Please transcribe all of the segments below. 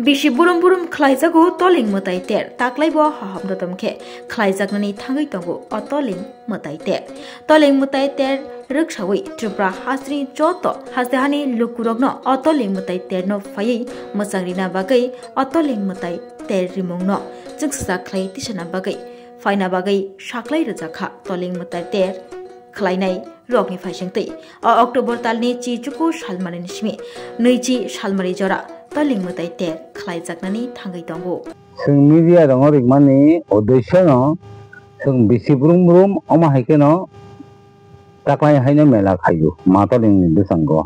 Bisi burum burum khlaijago toling mutai ter taklaibo hahamdo tamkhe khlaijaknani thangai tongo o toling mutai ter ruksawi Tripura hasri joto hasdehani lukurogno o toling mutai ter no phai musangrina bagai o toling mutai ter rimongno jingsa khlai tisana bagai faina bagai shaklai rajaka toling mutai ter khlainai rokni phaisingtei o October talni chi chuku salmani nismi neiji salmari jora toling mutai ter khlaijaknani thangai tongo sung media dong rikmani uddesho no sung bisi burum burum oma haike no taklai haina mela khayu ma toling ni dusango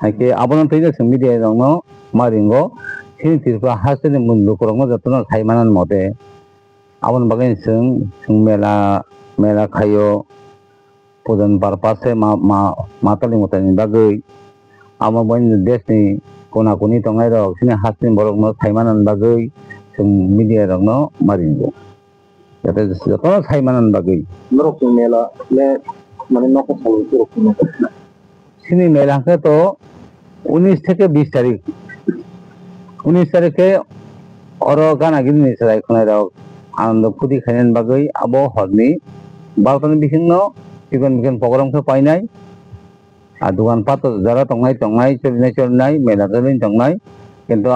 haike abono teide sung media dong no maringo sin Tripura hasene mun lukurongno jotno khaimanan mote abon bagai sung mela khayo pujan parpase ma toling mutai ni bagai amo boin desni kona koni tongai rok sini hasni borok no thaimanan bagai sung media rok no maringo jate joto thaimanan bagai norok mela le mane noko thang turok sini mela ke to 19 থেকে 20 তারিখ 19 তারিখে oro gana gini selai khonai rok আনন্দ ফুটি খাইনান বাগৈ abo horni 12 bikinno bikin program ke painai dukan pato jara tongnai chornai mela dalin tongnai kintu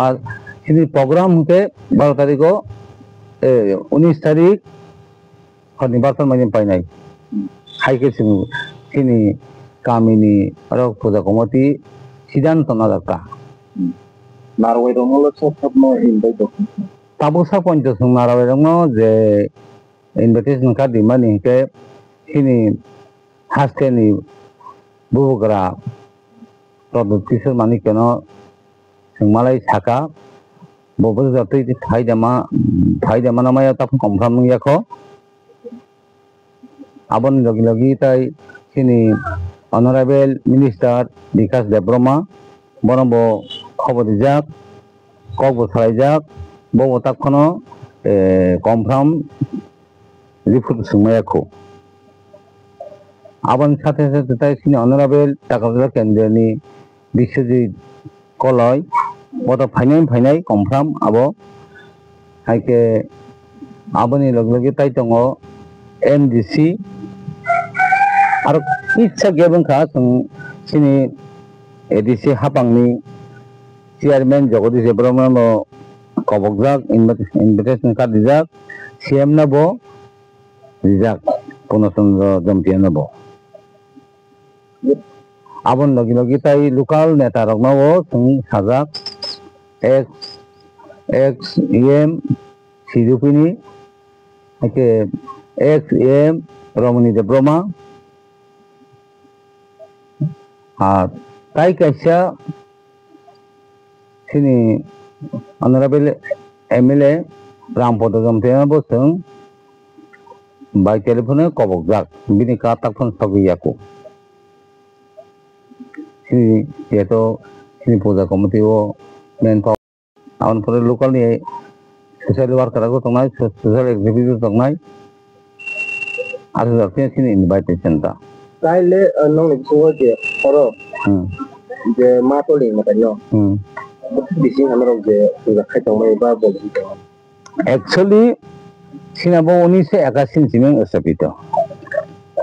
sini program ke 12 tariko 19 tarik horni barton main painai haike sini kamini rok puja komiti siddhanto na daka narwai romolo sabno invite dok tabo sa ponjo sung narwai romo je invitation card dimani ke sini haskeni bubugra produk kisar mani keno singmalai saka bobo jatoi faida namaya tap confirm yako abon logi tai sini honorable minister Vikas Debroma bonobo khobor dijak kogbo salaijak bobo takhono confirm report sungmayako abon সাথে সাথে তাই সিনি honourable টাকাজলা কেন্দ্রনি Biswajit Kalai বত ফাইনাই confirm আবো হাইকে আবনি লগলগে তাই দङ MDC আর ইচ্ছা গেবংখা সিনি এডিসি হাপাংনি চেয়ারম্যান জগদীশ ব্রহ্মণ কবকজাক ইনভিটেশন কার্ড দিজাক সিএম নাবো দিজাক পুনচন্দ্র জম্পিয়া নাবো abon logi tai local neta rok no sung sajak ex Sirupini ke ex Romani Debroma tai kaisa sini honorable MLA Rampodo Jomtiana bo sung by telephone kobokjak bini ka takphon sagiyako sini yaitu sini puja komiti o main power awan pore local ni social worker ko tongnai social executive tongnai aru rakhe sini invitation ta taile nong ni suwa je oro je ma toling mata no bisi hamro je puja khai tongnai ba bolji to actually sinabo 1981 simeng esapito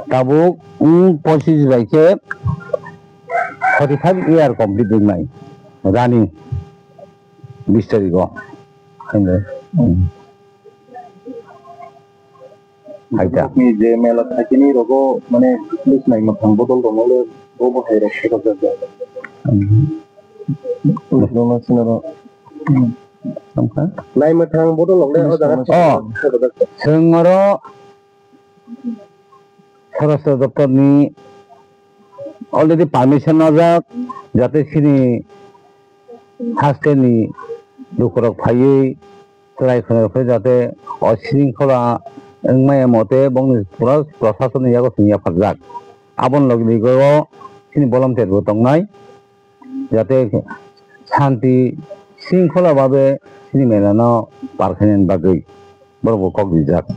tabuk 25 baike 45 year complete nai running 20 tariko aita ni je mela thakini rogo mane list nai mathang bodol dongole bobo hairo khota jaga no sinaro samka nai mathang bodol longle o jaga sengoro Saraswati Daptar ni already permission najak jate sini haskeni lukurok phaiye trai khona phe jate oshringkhola engmaya mote bongni pura prashason yago singya phajak abon logi go sini volunteer bo tongnai jate shanti shringkhola babe sini melano parkhanen bagai borbo kok dijak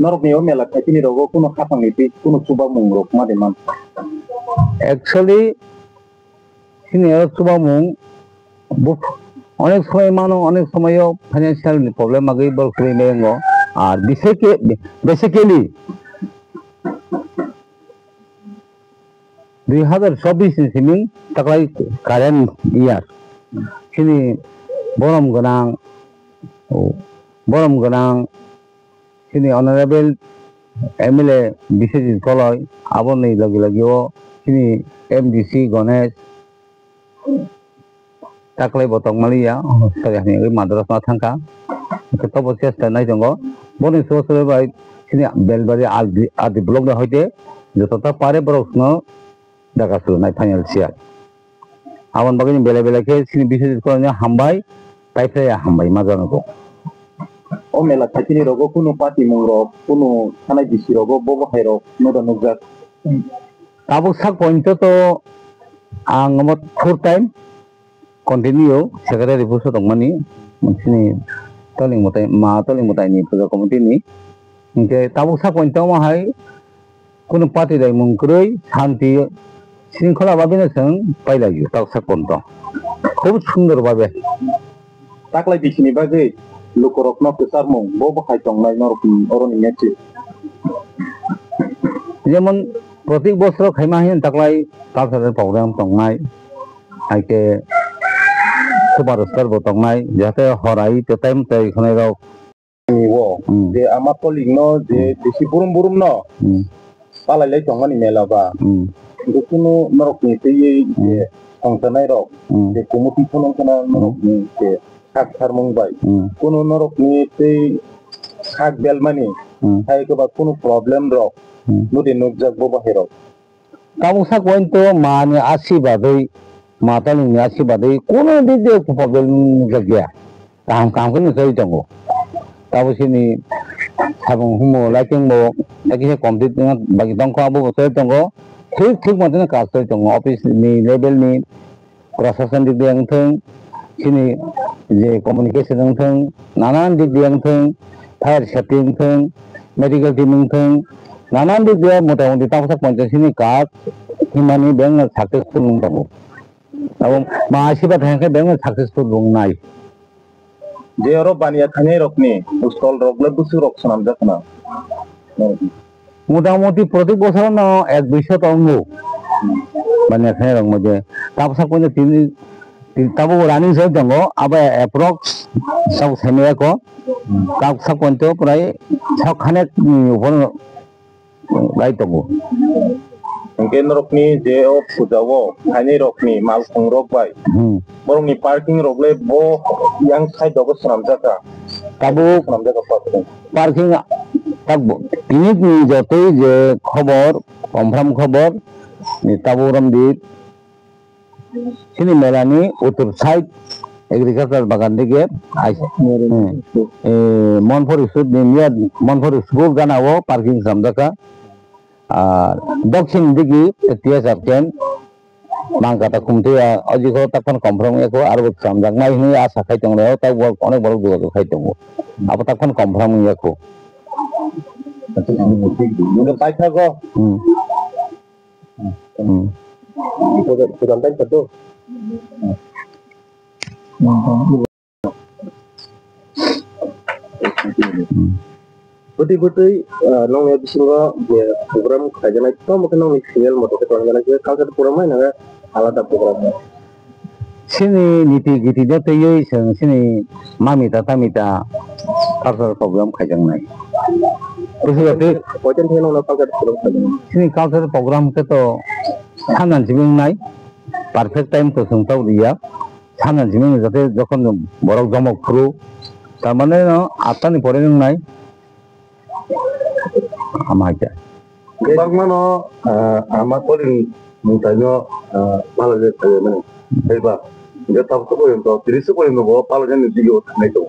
norok ni mela thakini rogo kuno khapang ni pi kuno chuba mungrok ma de man actually sini subamung অনেক সময় মানো অনেক সময়ও financial problem আগে বল করে নেঙ্গো আর বেসিক্যালি 2024 সিমিং তাকলাই current year sini borom ganang sini honorable MLA Biswajit Koloy aboni lagi sini MDC Ganesh taklai botong malia saya ni madras na thangka to boses ta nai jongo boni sosore bai sini belbari adi blog na hoite jotota pare borokno daga su nai financial awan bagini bela ke sini Biswajit Koloy hambai taifaya hambai mazano o mela thakini rogo kuno party mungro kuno thanai bisi rogo bobo hairo noda nokjak tabuk sak point to ang mo full time continue secretary puso tongmani sini toling mutai ni puja committee ni ingke tabuk sak point ma hai kuno party dai mungkroi shanti শৃঙ্খলা ভাবে song পাইলাগি তাক sak point খুব সুন্দর ভাবে taklai bisini bagai lukorokno besar mung bobo hai tongnai norokni oroni nechi যেমন প্রতি বছর খাইমাহিন তাকলাই cultural programme তংনাই আইকে সুপারস্টার বতংনাই যাতে হরাই তো টাইম তাই খনে রাও wo je ama polingno je bisi burum no palai tongmani mela ba kuno norokni tei je tongtanai rok je komuti phonong kana norokni je hak tharmung bai kuno norokni tei hak belmani hai ke ba kuno problem rok nodi nokjak bo bahero কামুসা point মানে আশীর্বাদই মাতালিং আশীর্বাদই কোন দিকে problem গিয়া কাম কোন সই দङ তাবসিনি সাবং হুমো lighting বো একিসে complete বাকি দङ আবো সই দङ ঠিক মতন কাজ সই দङ অফিস নি লেভেল নি প্রশাসন দিক দিয়ে থং সিনি যে কমিউনিকেশন থং নানান দিক দিয়ে থং ফায়ার সেফটি থং মেডিকেল টিম থং নানান দিক দিয়ে মোটামুটি তাপসা পঞ্চায়েতনি কাজ হিমানি ব্যাংক সাকসেসফুল দङ এবং মা আশীর্বাদ থাকে ব্যাংক সাকসেসফুল নাই je oro baniya thangai rokni ustol rogle busu rok sanam jakna মোটামুটি প্রতি বছর না 1-200 অঙ্গ মানে এখানে রং মধ্যে তাপসা পঞ্চায়েত তাবো রানিং সই দङ আবার অ্যাপ্রক্স সব সেমিয়া কো তাপসা পঞ্চায়েত প্রায় সবখানে উপর লাই দङ Mungkin rokni je o pujawo hani rokni mal khong rok bai borongni parking rogle bo yang side dogo sanamjaka তাবো sanamjaka পার্কিং থাকবো ইনিক নি যতই যে খবর কনফার্ম খবর নি তাবো রমদিত সিনি মেলানি উত্তর সাইড এগ্রিকালচার বাগান থেকে আইছে মনফর ইস্যুট নিয়ে মনফর ইস্যুট জানাবো পার্কিং সামজাকা আর দক্ষিণ দিকে টিএসআর ক্যাম্প মাংকাটা কুমতিয়া অজিখো তখন কনফার্ম একো আর সামজাক নাই নি আশা খাইতং রেও তাই অনেক বড় যোগাযোগ খাইতং আবার তখন কনফার্ম একো Mungkin pakai kok. Sudah baik betul. Betul-betul nong ya bisa nggak program kajian itu mungkin nong sinyal motor ke orang lain kalau ada program mana nggak alat programnya. Sini niti giti dia tuh yoi sini mamita kalau program kajian naik. Terus Poin yang nong kalau ada program kajian. Sini kalau program itu kanan jimeng naik, perfect time tuh sengtau dia. Kanan jimeng jadi jokon borok jomok kru, tamane no atani poren naik. Amaja. Bang mana amat paling mutanya malah dia mana? Hebat. Dia tahu sekolah itu, jadi sekolah itu bawa palanya di video itu.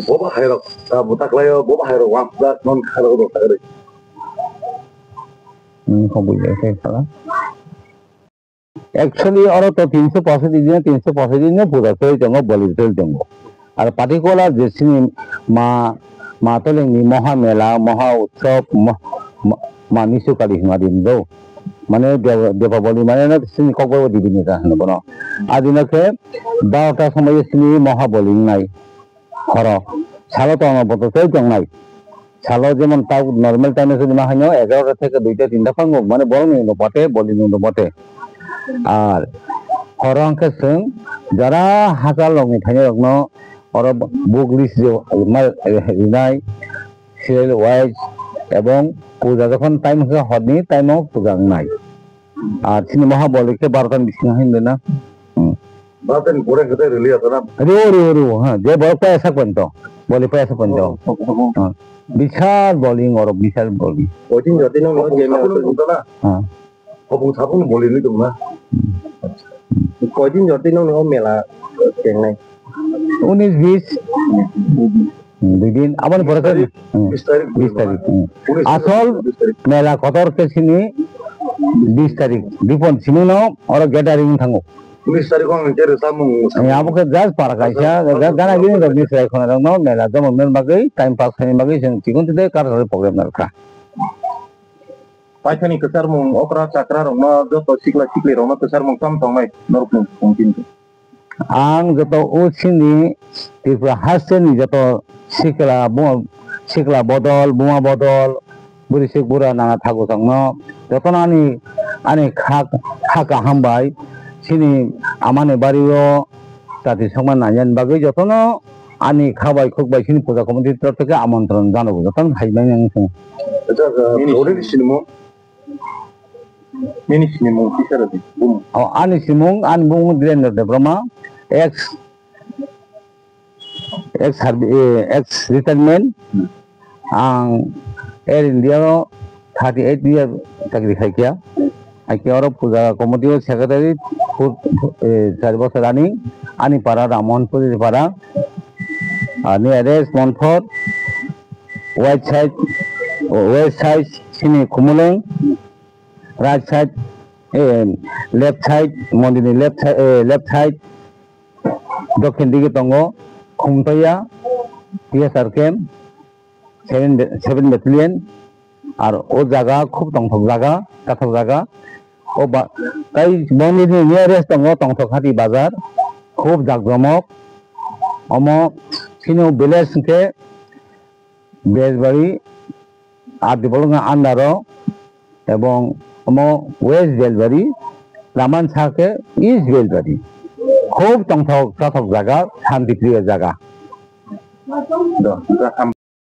Bawa hero, butak layo, bawa hero, wangsa non hero itu tadi. Không boleh saya salah. Actually orang tu 300% dia pura saya jangan boleh jangan. Ada partikular di sini মাতলিং নি মহা মেলা মহা উৎসব মানিসু কালি হিমাদিন দো মানে দেপাবলি মানে না সিনি ককবো দিবিনি তা হলো বনো আদিনকে 12টা সময় সিনি মহাবলি নাই খর সালো তো আমার বততে জংনাই সালো যেমন তাও নরমাল টাইমে যদি মা হাইনো 11টা থেকে 2টা 3টা ফাঙ্গো মানে বড় নুনো বটে বলি নুনো বটে আর খর অঙ্কে সং যারা হাজার লংনি ফাইনে রকনো আর বুগলিস যে রিনাই সিরিয়াল ওয়াইজ এবং পূজা যখন টাইম হচ্ছে হরনি টাইমও পূজা নাই আর সিনি মহাবলিকে 12টার বেশি হাইন্দে না বাতেন পরে কতে রিলি আছে না রে হ্যাঁ যে বড় পয়সা পর্যন্ত বলি পয়সা পর্যন্ত বিশাল বোলিং আর বিশাল বোলিং ওইদিন যতদিন হতো না হ্যাঁ হবুং সাবুং বলি নি তোমরা কয়দিন যতদিন মেলা চেন্নাই 19-20 2 দিন আবার পরে 20 তারিখ আসল মেলা কতর কে সিনি 20 তারিখ দিপন সিনি নাও আর গ্যাদারিং থাঙ্গো 19 তারিখ আমি কেরে সামুং আমাকে জাজ পারা কাইসা গানা গিনি রবনি সাই এখন নাও মেলা জমন মেল বাগৈ টাইম পাস খানি বাগৈ जों চিকন তে কার প্রোগ্রাম নালকা পাইখানি কেসার মুং অকরা চাকরা রমা যত সিকলা সিকলি রমা কেসার মুং কাম তংনাই নরকুং পংকিন आं जत उसिनि त्रिपुरा हासनि जत सिकला बदल बुमा बदल बुरिसिक बुरा नाना थागो संनो जतना आनि खाका हामबाय सिनि आमाने बारियो जाति समान नायन बागै जतनो आनि खाबाय खुबाय सिनि पूजा कमिटि तरफ থেকে আমন্ত্রণ জানাবো जतन हाइबाय नों এটা ओरेनि सिनेमा मिनि सिनेमा किसारदि बुम आनि सिमुं आन बुं दिरेन्द्र देब्रमा एक्स रिटायरमेंट आं एयर इंडिया 38 इयर चाकरी खाइकिया और पूजा कमिटी सेक्रेटारि 4 बছর रानिंग आनी पारा रामोहनपुर पारा नियरेस्ट मनफर वेस्ट साइड सिनी कुमुलें राइट साइड लेफ्ट साइड मंदिरनि लेफ्ट साइड दक्षिण दिगे दङ खुमथाया पिएसआर केम्प 7 बेटालियन और ओ जागा खूब दंथक जागा काथक जागा ओ ताई मंदिरनि नियरेस्ट दङ तंथखाती बाजार खूब जागजमक अमो सिनो विलेज के बेजबाड़ी आदिबलंगा आन्दारो एवं अमो वेस्ट बेलबाड़ी लामान साके ईस्ट बेलबाड़ी खूब तंथक काथक जागा शांतिप्रिय जागा